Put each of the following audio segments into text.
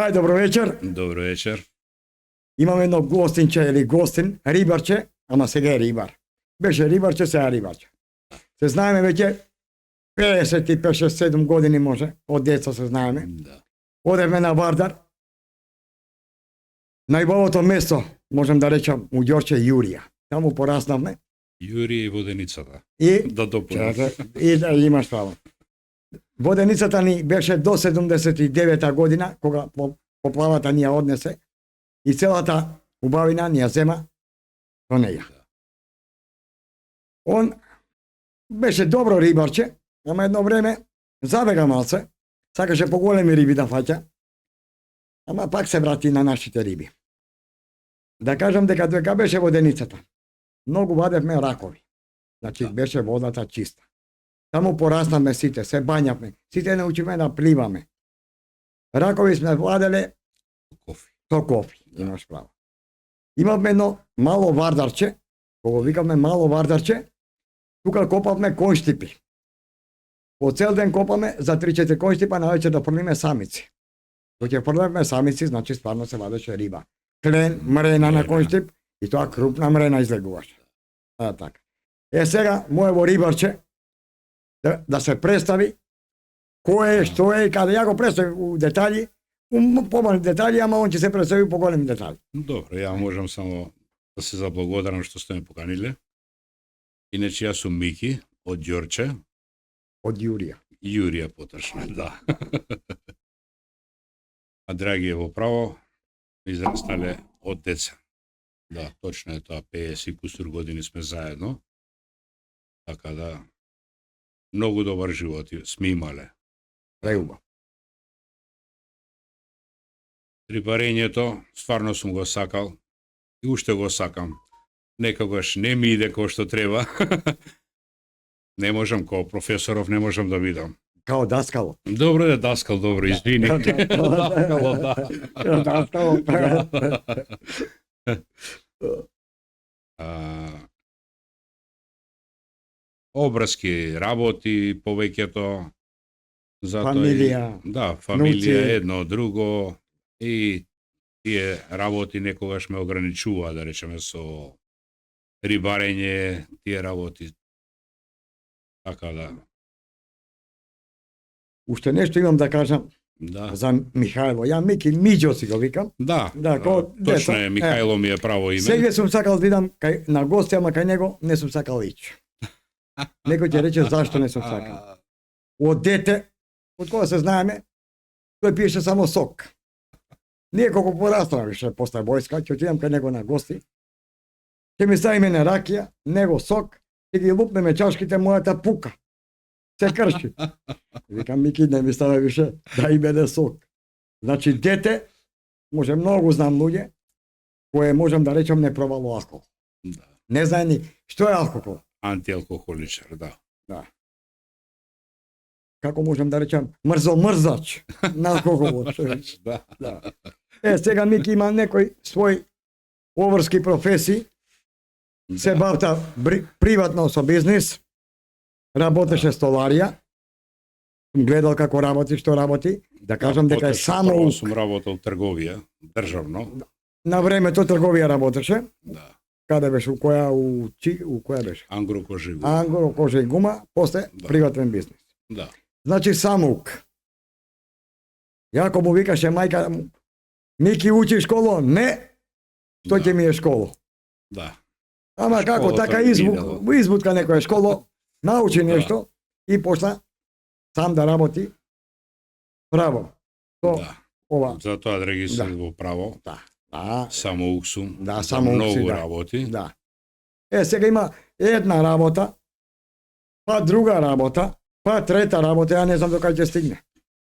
Ај, добро вечер. Добро вечер. Имаме едно гостинче или гостин, рибарче, ама сега е рибар. Беше рибарче, сега е рибарче. Се знаеме веќе 55-7 години може, од деца се знаеме. Да. Одевме на Вардар. Најбавото место, можем да речам, у Ѓорче Јурија. Таму пораснавме. Јури и Воденицата. И Да дополнам. И да имаш право. Воденицата ни беше до 79 година, кога поплавата ни ја однесе и целата убавина ни ја зема до неја. Он беше добро рибарче, ама едно време забега малце, сакаше поголеми риби да фаќа, ама пак се врати на нашите риби. Да кажам дека дека беше Воденицата. Многу вадевме ракови. Значи беше водата чиста. Таму пораснавме сите, се бањавме, сите научиме да пливаме. Ракови сме владеле Кофи. со кофи, имаш право. Имавме едно мало вардарче, кога викавме мало вардарче, тука копавме конштипи. По цел ден копаме за 3-4 конштипа, навечер да фрлиме самици. Кога ќе фрлевме самици, значи стварно се вадеше риба. Клен, мрена на конштип и тоа крупна мрена излегуваше. Така. Сега моево рибарче да се представи кој е, што е, каде ја го представи у детали, помали детали, ама он ќе се представи по големи детали. Добро, ја можам само да се заблагодарам што сте ме поканиле. Иначе јас сум Мики од Ѓорче, Од Јурија. Јурија поточно, да. А драги е во право, израстале од деца. Да, точно е тоа, 50 и кусур години сме заедно. Така да, многу добар живот сме имале. Преубав. Рибарењето, стварно сум го сакал и уште го сакам. Некогаш не ми иде кој што треба. Не можам, као професоров не можам да бидам. Као даскало. Добро е даскал, добро, извини. Даскало, да. Даскало. Обрски работи повеќето. Фамилија. Да, фамилија нуци. едно, друго. И тие работи некогаш ме ограничува, да речеме, со рибарење, тие работи. Така да. Уште нешто имам да кажам Да. за Михајло. Ја Мики Миџо си го викам. Да, ко точно деца. е, Михајло ми е право име. Сега сум сакал да идам на гости, ама кај него не сум сакал ич. Некој ќе рече зашто не сум сакал. Од дете, од кога се знаеме, тој пиеше само сок. Ние колку пораснаме ше после војска, ќе отидам кај него на гости. Ќе ми стави мене ракија, него сок, и ги лупнеме чашките, мојата пука. Се крши. Викам, Мики, не ми стави више да и мене сок. Значи, дете, може многу знам луѓе, кои можам да речам не пробало алкохол. Да. Не знае ни што е алкохол. Антиалкохоличар, да. Да. Како можам да речам, мрзач на алкохолот. Да. Да. Сега Мики има некој свој поврски професии, се бавта приватно со бизнис, работеше столарија, гледал како работи, што работи, да кажам дека е само Прво сум работел трговија, државно. на времето трговија работеше. Да. Каде беше, у која беше? Ангро Кожигу. Ангро, кожа и гума, после Да. приватен бизнис. Да. Значи самук. Јако му викаше мајка, Мики учи школо? Не. Што ќе ми е школо? Да. Ама како Школата така ми минало. избутка некоја школо, научи нешто и почна сам да работи право. То Да. ова. Затоа, драги се Да. во право, Да, самоук сум. Да, за самоук си, многу да. работи. да. Сега има една работа, па друга работа, па трета работа, ја не знам докај ќе стигне.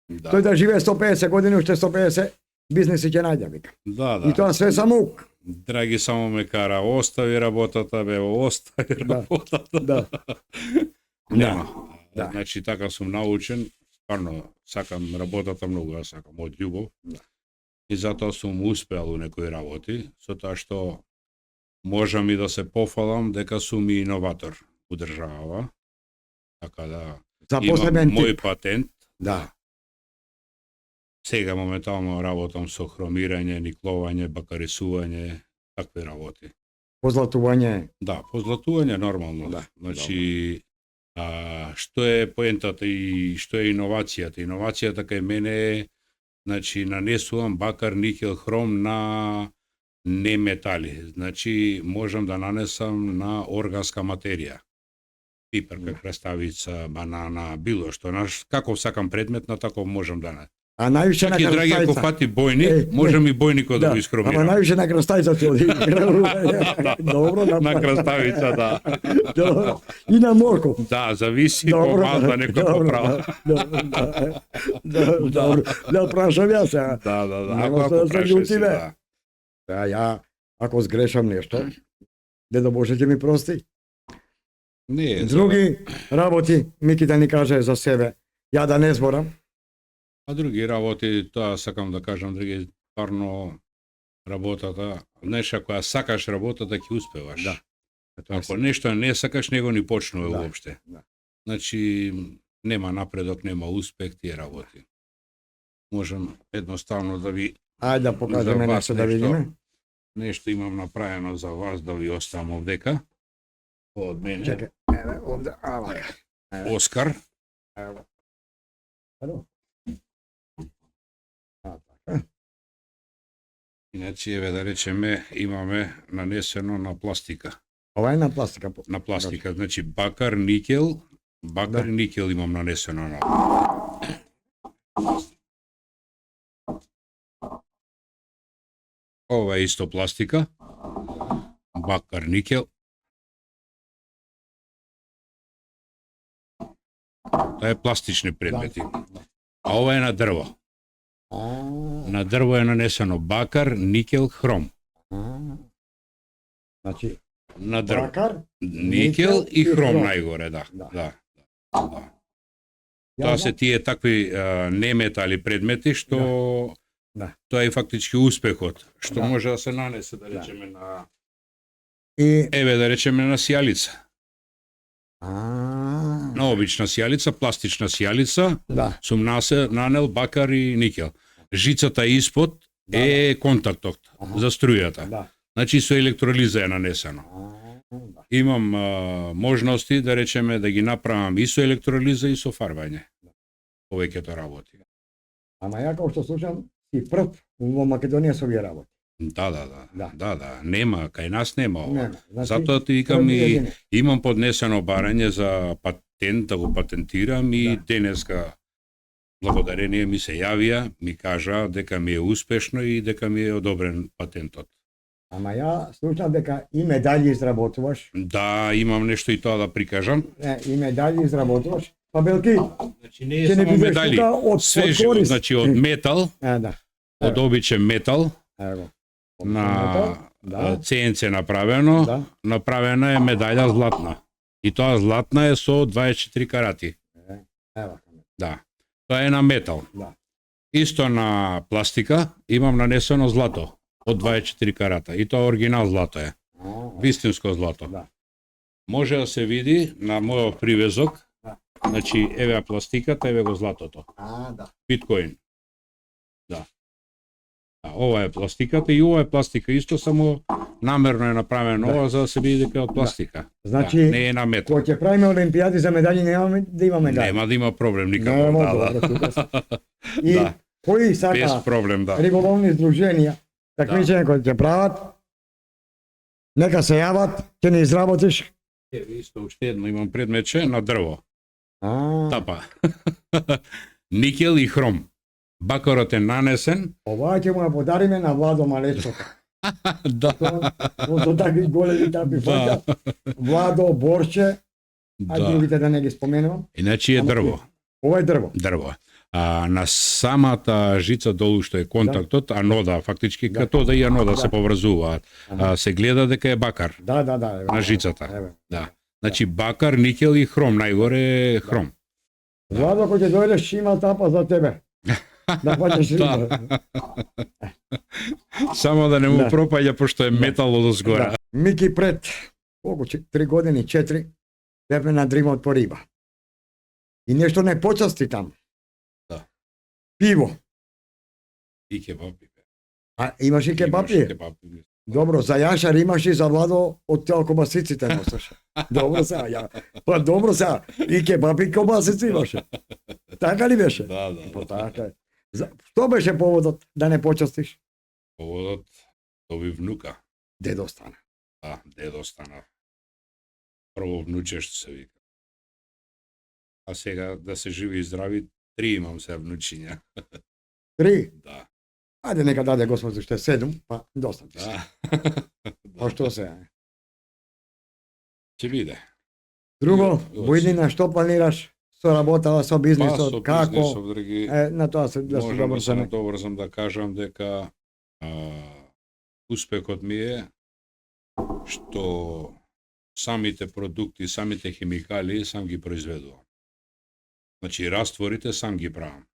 Да. Тој да живее 150 години, уште 150 бизнеси ќе најде, вика. Да, да. И тоа све самоук. Драги само ме кара, остави работата, бе, остави Да. работата. Да. Нема. Да. Значи, така сум научен, стварно, сакам работата многу, ја сакам од љубов. Да. И затоа сум успеал у некои работи, со тоа што можам и да се пофалам дека сум и иноватор у државава. Така да, За имам посебен мој тип. патент. Да. Сега моментално работам со хромирање, никловање, бакарисување, такви работи. Позлатување. Да, позлатување нормално. Да, Значи, што е поентата и што е иновацијата? Иновацијата кај мене е, значи, нанесувам бакар, никел, хром на не метали. Значи, можам да нанесам на органска материја. Пиперка, краставица, банана, било што. Каков сакам предмет, на таков можам да не. А највише на Чак и драги ако крстајца. фати бојник, можам и бојникот да го Ама искромирам. највише на крстајца се оди. Добро, На краставица, да. Добро. И на морков. Да, зависи по малта некој поправа. Добро. Да прашам јас сега. Да. Нема Ако се да се прашаш љути, си, бе. да. Ја, ако сгрешам нешто, Дедо Боже ќе ми прости. Не, Други работи, Мики да ни каже за себе. Ја да не зборам. А други работи, тоа сакам да кажам, други, парно работата, знаеш, ако ја сакаш работата, ќе успеваш. Да. Ако нешто не сакаш, него ни почнува Да, уопште. да. Значи, нема напредок, нема успех тие работи. Можам едноставно да ви Ајде да покажеме за вас нешто да видиме. Нешто имам направено за вас да ви оставам овдека. Од мене. Чекај, еве овде, вака. Оскар. Ево. Ало? Така. Иначе, еве да речеме, имаме нанесено на пластика. Ова е на пластика. На пластика, значи бакар, никел, Да. и никел имам нанесено на. Ова е исто пластика. Бакар, никел. Тоа е пластични предмети. А ова е на дрво. А, На дрво е нанесено бакар, никел, хром. Значи, На дрво. бакар, Никел и хром хром. најгоре, да. Да. Да. ја Тоа се тие такви неметали предмети што Да. тоа е фактички успехот, што Да. може да се нанесе, да речеме, на И еве да речеме на сијалица. а, На обична сијалица, пластична сијалица, да. сум нанел бакар и никел. Жицата испод е контактот Аха. за струјата. Да. Значи со електролиза е нанесено. Да. Имам можности да речеме да ги направам и со електролиза и со фарбање. Повеќето работи. Ама ја како што слушам, си прв во Македонија со овие работи. Да. Нема, кај нас нема ова. Нема. Значи, Затоа ти викам први и едини. имам поднесено барање за патент, да го патентирам и Да. денеска благодарение ми се јавија, ми кажа дека ми е успешно и дека ми е одобрен патентот. Ама ја слушнав дека и медали изработуваш, Да, имам нешто и тоа да прикажам. и медали изработуваш. Па белки, Значи не е ќе не само бидеш медали, тука од све живот, корист. значи од метал, Да. од обичен метал, Ево. на Да. CNC направено, Да. направена е медаља златна. И тоа златна е со 24 карати. Ево. Да. Тоа е на метал. Да. Исто на пластика имам нанесено злато од 24 карата. И тоа оригинал злато е. Вистинско злато. Да. Може да се види на мојот привезок. Да. Значи, еве пластиката, еве го златото. Да. Биткоин. Да. Ова е пластиката и ова е пластика исто, само намерно е направено Да. ова за да се види дека е од пластика. Значи, да, не е на метал. кога ќе правиме олимпијади за медали, немаме да има медали. Нема да има проблем никако. Нема, Да. добро, тука се. И Да. кои Без сака проблем, да. риболовни здруженија, такмичења кои ќе прават, нека се јават, ќе не изработиш. Еве исто уште едно имам предметче на дрво. Тапа. Никел и хром. Бакарот е нанесен. Ова ќе му ја подариме на Владо Малечкото. Да. Со такви големи тапи фаќа. Владо, Борче, а Да. другите да не ги споменувам. Иначе е Ама дрво. Ова е дрво. Дрво. На самата жица долу што е контактот, анода, фактички Да. катода и анода Да. се поврзуваат. се гледа дека е бакар. Да. Еве. На жицата. Еве. Да. Значи бакар, никел и хром, најгоре е хром. Владо, кој ќе дојдеш, ќе има тапа за тебе. Да фаќаш риба. Само да не му Да. пропаѓа пошто е метал од озгора. Да. Мики пред колку 3 години, 4, бевме на дримот по риба. И нешто не почасти таму. Да. Пиво. И кебапи. А имаш и кебапи? Имаш кебапи. Добро, за Јашар имаш и за Владо од тел кобасиците носеше. Добро сега, па добро сега, и кебапи и кобасици имаше. Така ли беше? Да. Па така е. Што беше поводот да не почастиш? Поводот доби внука. Дедо стана. Да, дедо стана. Прво внуче што се вика. А сега да се живи и здрави, 3 имам се внучиња. 3. Да. Ајде нека даде Господ уште 7, па доста ти се. Да. Па што се? Ќе биде. Друго, Јо, Бојдина, што планираш со работава, со бизнисот, со како? бизнисот, драги, На тоа се да се можам добро да се се. надоврзам да кажам дека успехот ми е што самите продукти, самите химикали сам ги произведувам. Значи, растворите сам ги правам.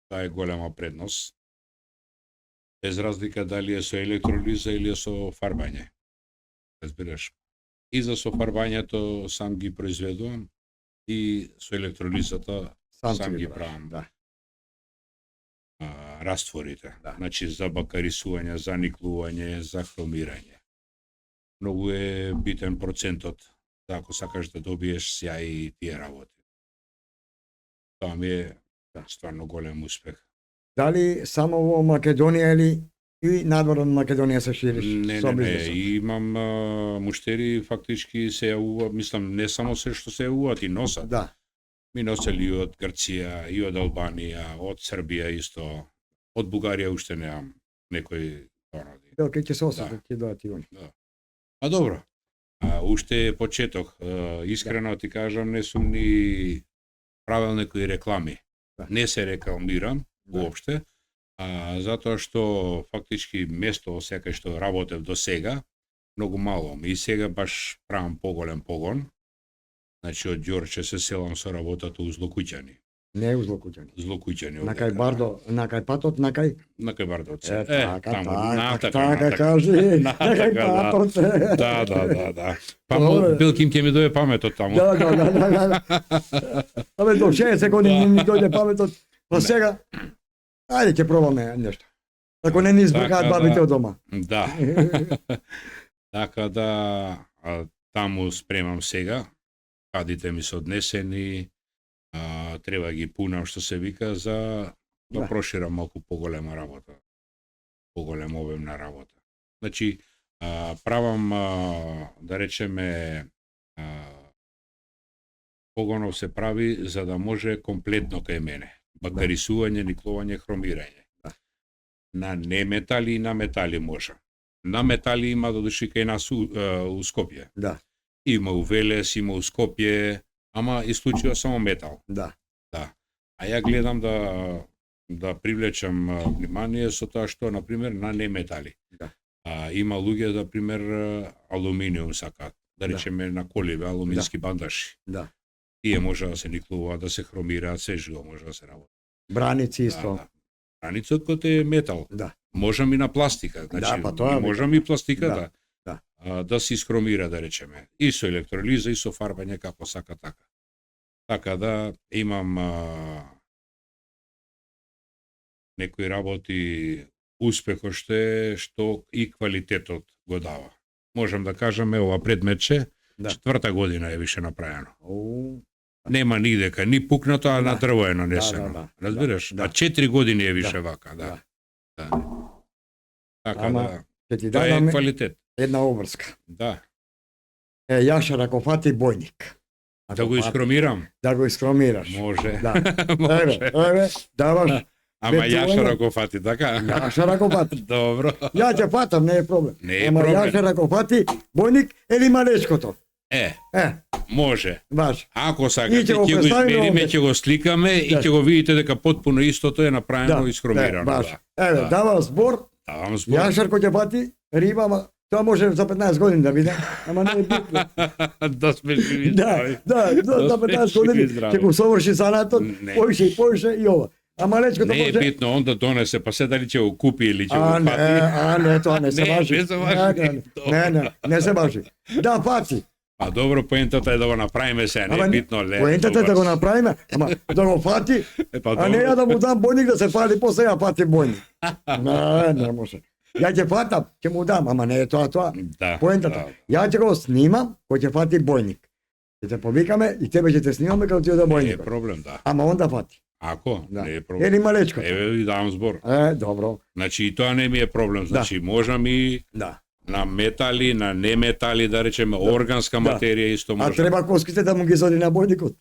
Таа е голема предност. Без разлика дали е со електролиза или е со фарбање. Разбираш? И за со фарбањето сам ги произведувам и со електролизата сам ги правам. Да. Растворите. Да. Значи за бакарисување, за никлување, за хромирање. Многу е битен процентот, да, ако сакаш да добиеш сјај и тие работи. Тоа ми е стварно голем успех. Дали само во Македонија или и надвор од Македонија се шириш Не, со не, бизнисот? имам муштери фактички се јавуваат, мислам не само се што се јавуваат и носат. Да. Ми носели и од Грција, и од Албанија, од Србија исто. Од Бугарија уште немам некој поради. Дел ќе се осетат, ќе дојдат и они. А добро. Уште е почеток. Искрено ти кажам, не сум ни правил некои реклами. Да. Не се рекламирам Да. уопште, затоа што фактички место секај што работев до сега, многу мало. И сега баш правам поголем погон. Значи од Ѓорче се селам со работата у Злокуќани. Не е узлокуќани. Злокуќани. На кај Бардо, на кај патот, на кај... На кај Бардовци. Така натака. кажи, на кај Натака, да. патот. Да. Па Добре. Билким ќе ми дојде паметот таму. Да. Абе, до 60 години ни дојде паметот. Па сега, ајде ќе пробаме нешто. Ако не ни избркаат Така, бабите да. од дома. Да. Така да, таму спремам сега. Кадите ми се однесени, треба ги пунам што се вика за да Да. проширам малку поголема работа. Поголем обем на работа. Значи, правам, да речеме, погонов се прави за да може комплетно кај мене. Бакарисување, никлување, хромирање. Да. На неметали и на метали може. На метали има додуши кај нас у Скопје. Да, Има у Велес, има у Скопје, ама исклучува само метал. да. А ја гледам да привлечам внимание со тоа што, например, на неметали. Да. Има луѓе, да пример, алуминиум сакаат, да Да. речеме на коливе, алумински бандаши. Да. Тие може да се никлуваат, да се хромираат, се живо може да се работи. Браници исто. Границот кој е метал. Да. Можам и на пластика, значи, па тоа можам и пластика Да, да се искромира, да речеме. И со електролиза, и со фарбање, како сака така. Така да имам некои работи успехот што и квалитетот го дава. Можам да кажам, ова предметче, Да. 4-та година е више направено. Оу, Нема нидека, ни пукнато, а Да. на дрво е нанесено. Да. Разбираш? Да. А 4 години е више Да. вака, да. Да. Така Ама, да, ќе ти тоа е дадам квалитет. една обврска. Да. Јаша Ракофати бојник. Да го искромирам? Да го искромираш. Може. Да. Може. Еве, даваш Ама Бе, Јаша тоа е- Ракофати, така? Јаша Ракофати. Добро. Ја ќе фатам, не е проблем. Не е Ама проблем. Јаша Ракофати бојник или малечкото. Е, Е, може. баш. Ако И сакате, ќе го ќе го представиме измериме, овде. ќе го сликаме и Да. ќе го видите дека потпуно истото е направено и искромирано. баш. Да. Еве, Да. дава збор. Давам збор. Јашарко ќе фати риба, ама тоа може за 15 години да биде. Ама не е битно. Да сме живи. Да, за 15 години ќе го соврши занатот, Не. поише и ова. А малечкото Не е може... битно, он да донесе, па се дали ќе го купи или ќе го фати. не, тоа не се Не, важи. не се важи. Не се важи. Да, фати. А добро, поентата е да го направиме сега, не е битно ле. Поентата е да го направиме, ама да го фати, а не ја да му дам бојник да се фали, после ја фати бојник. Не може. Ја ќе фатам, ќе му дам, ама не е тоа. Да. Поентата. Ја ќе го снимам, кој ќе фати бојник. Ќе те повикаме и тебе ќе те снимаме како ти оде Не е бојник. проблем, да. Ама он да фати. Ако, Да. не е проблем. Или малечко. Еве ви давам збор. Добро. Значи и тоа не ми е проблем. Значи можам и Да. на метали, на неметали, да речеме, органска материја исто А можам. треба коските да му ги зоди на бојникот.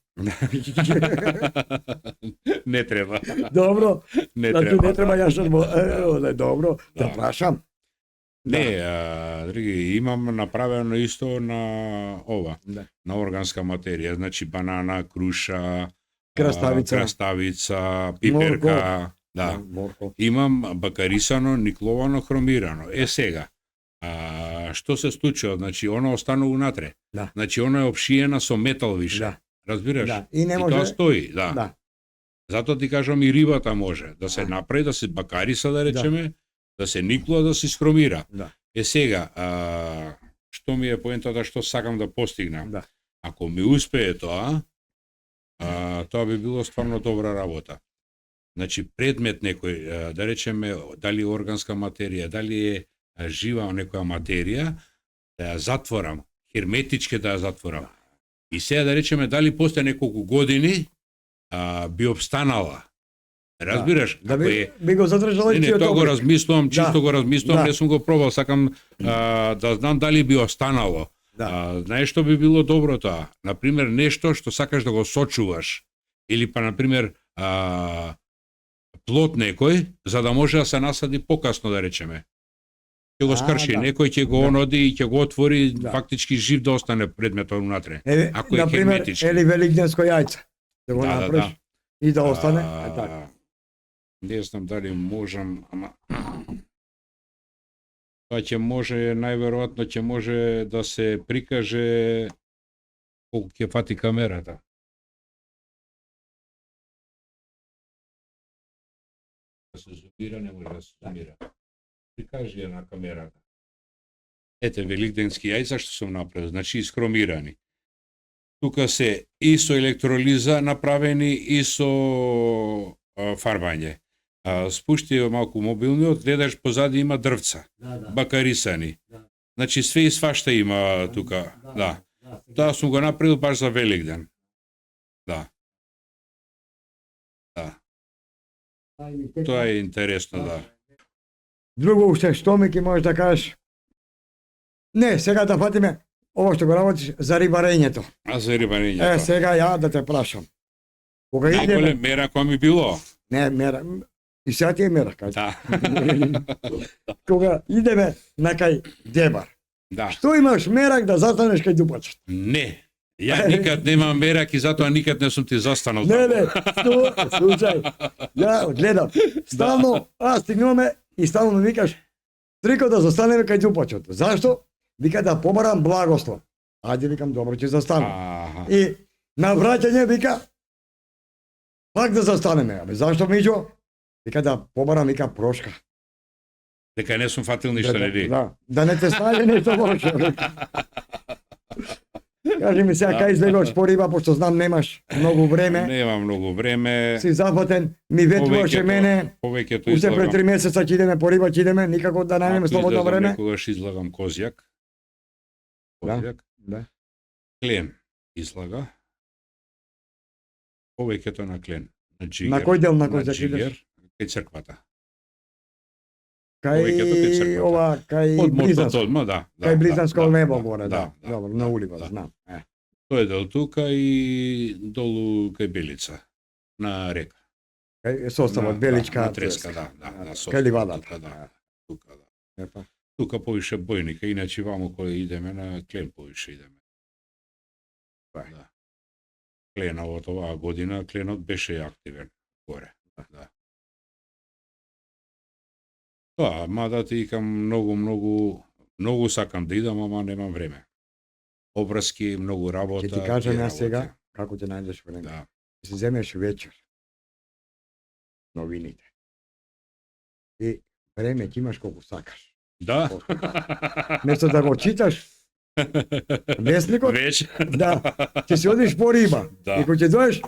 Не треба. Добро. Не Значи треба. не треба јас добро. Те Да. прашам. Не, други, имам направено исто на ова, Да. на органска материја, значи банана, круша, краставица, пиперка, да. Морков. Имам бакарисано, никловано, хромирано. Сега, што се случува? Значи, она останува унатре. Да. Значи, она е обшиена со метал више. Да. Разбираш? Да. И не И може. тоа стои, да. Да. Затоа ти кажам и рибата може да се направи, да се бакариса, да речеме, да се никлува, да се схромира. Да. Сега, што ми е поентата, што сакам да постигнам? Да. Ако ми успее тоа, тоа би било стварно добра работа. Значи, предмет некој, да речеме, дали органска материја, дали е жива некоја материја, да ја затворам, херметички да ја затворам. И сега да речеме, дали после неколку години би обстанала. Разбираш? Да Ако е би го задржала и Не, тие тоа го добри. размислувам, чисто го размислувам, Да. не сум го пробал, сакам да знам дали би останало. Да. Знаеш што би било добро тоа? Например, нешто што сакаш да го сочуваш, или па, например, плод некој, за да може да се насади покасно, да речеме. Ќе го скрши, да. некој ќе го Да. оноди и ќе го отвори, Да. фактички жив да остане предметот унатре. Ако е например, херметички. или великденско јајце. Да го Да, да, направиш да. и да остане. Така. Не знам дали можам, ама тоа ќе може, најверојатно ќе може да се прикаже колку ќе фати камерата. Да се зумира, не може да се зумира. Прикажи ја на камерата. Ете, великденски јајца што сум направил, значи искромирани. Тука се и со електролиза направени и со фарбање. Спушти малку мобилниот, гледаш позади има дрвца, бакарисани. Да. Значи све и свашта има тука, да. Тоа сум го направил баш за Великден. Да. Да. Тоа е интересно, да. Друго уште што ми ќе можеш да кажеш? Не, сега да фатиме ово што го работиш за рибарењето. А за рибарењето. Сега ја да те прашам. Кога идеме, Најголем мера која ми било. не мера, и сега ти е мера, кажи. Да. Кога идеме на кај Дебар. Да. Што имаш мерак да застанеш кај дупачот? Не. Ја никад немам мерак и затоа никад не сум ти застанал. Не, слушај. Ја гледам. Стално, стигнуваме и стално ми викаш, Трико да застанеме кај дупачот. Зашто? Вика да побарам благослов. Ајде, викам, добро ќе застанем. Аха. И на враќање вика, пак да застанеме. Абе, зашто миѓо? Вика да побарам, вика, прошка. Дека не сум фатил ништо, нели? Да не те стави нешто лошо. Кажи ми сега кај излегош по риба, пошто знам немаш многу време. Нема многу време. Си зафатен, ми ветуваше мене. Повеќето Уште пред 3 месеца ќе идеме по риба, ќе идеме, никако да најдеме слободно време. Некогаш излагам козјак. Козјак. Да. Клен излага. Повеќето на клен. На джигер. На кој дел на на козјак идеш? джигер, кај црквата. Повеќето кај Кај црквата. ова, кај Од Близанско. мотото, да. Кај Близанско да, небо да, горе, да. Добро, на улива, да. знам. Тој е дел тука и долу кај Белица, на река. Кај составот На- Беличка. на Треска, да, на Кај составот, ливадата. тука, да. Тука, да. Епа. Тука повише бојника, иначе вамо кој идеме на клен повише идеме. Да. Кленот оваа година, кленот беше активен горе. Да. Тоа, мада ти викам многу сакам да идам, ама немам време. Обрски, многу работа. Ќе ти кажам тие јас работи. сега како ќе најдеш време. Да. Ќе си земеш вечер новините. И време ќе имаш колку сакаш. Да? Место да го читаш, Весникот, Веќе. да, ќе си одиш по риба. Да. И кога ќе доеш,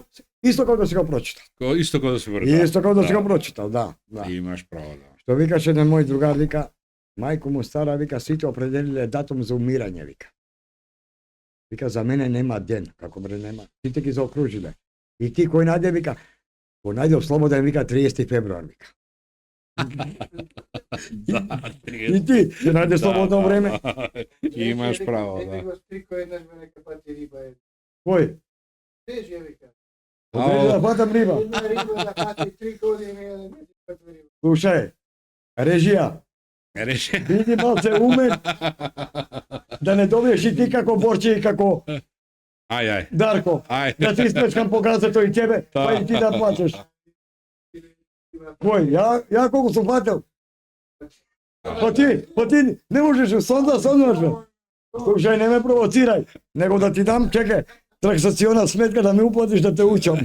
исто како да си го прочитал. Исто како да се врта. Исто како да си го прочитал, да. Имаш право, да. Што викаше на мој другар, вика, мајко му стара, вика, сите определиле датум за умирање, вика. Вика, за мене нема ден, како бре нема. Сите ги заокружиле. И ти кој најде, вика, кој најде слободен, вика, 30 февруар, вика. Да, И ти, ќе најде слободно време. Имаш право, да. Него стрико еднаш ме нека пати риба е. Кој? Тежи вика. Одреди да фатам риба. Една риба да пати 3 години да не пати риба. Слушај, режија, Реше. биди малце умен, да не добиеш и ти како Борче и како Ај. Дарко. Да ти испечкам по газето и тебе, па и ти да плачеш. Кој? Ја колку сум фател? Па ти не можеш, сондаш бе. Слушај, не ме провоцирај, него да ти дам, чекај, трансакциона сметка да ме уплатиш да те учам.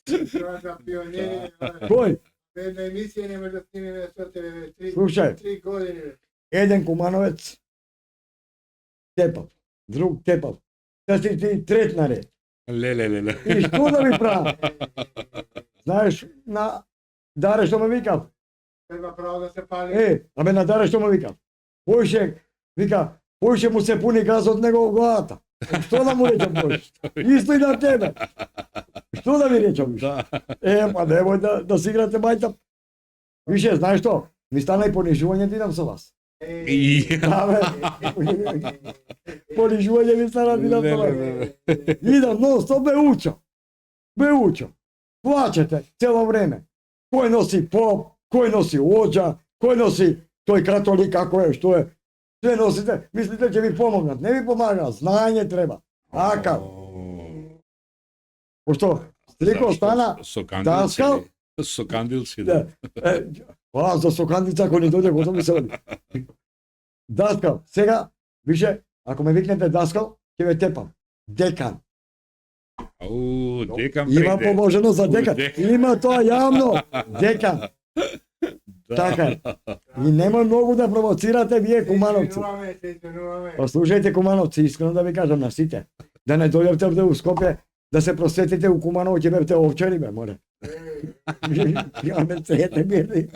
Това за пионери. Кој? Една емисија не може да снимеме со тебе. Слушај. 3 години. Еден кумановец тепав, друг тепав. Да си ти трет на ред. Леле. И што да ми правам? Знаеш, на Даре што ме викав? Треба право да се пали. Абе на Даре што ме викав? Поише му се пуни газ од него во главата. Што да му речам Бојше? Исто и на тебе. Што да ми речам? Да. Па немој да си играте мајта. Више, знаеш што? Ми стана и понижување да идам со вас. Да, бе. Понижување ми стана да идам со вас. Идам, но стоп бе учам. Плачете цело време. Кој носи поп, кој носи оđа, кој носи тој католик, како е, што е. Све носите, мислите ќе ви помогнат. Не ви помага, знаење треба. Ака. Пошто Стрико стана даскал. Со кандилци, да. За сокандица ако не дојде готово ми се оди. Даскал. Сега, више, ако ме викнете даскал, ќе ве тепам. Декан. Декан Има положено за декан. Има тоа јавно. Декан. Така е. И нема многу да провоцирате вие кумановци. Па слушајте кумановци, искрено да ви кажам на сите. Да не дојдете овде у Скопје, да се просветите у Куманово, ќе бевте овчари бе, море. Имаме цвете били.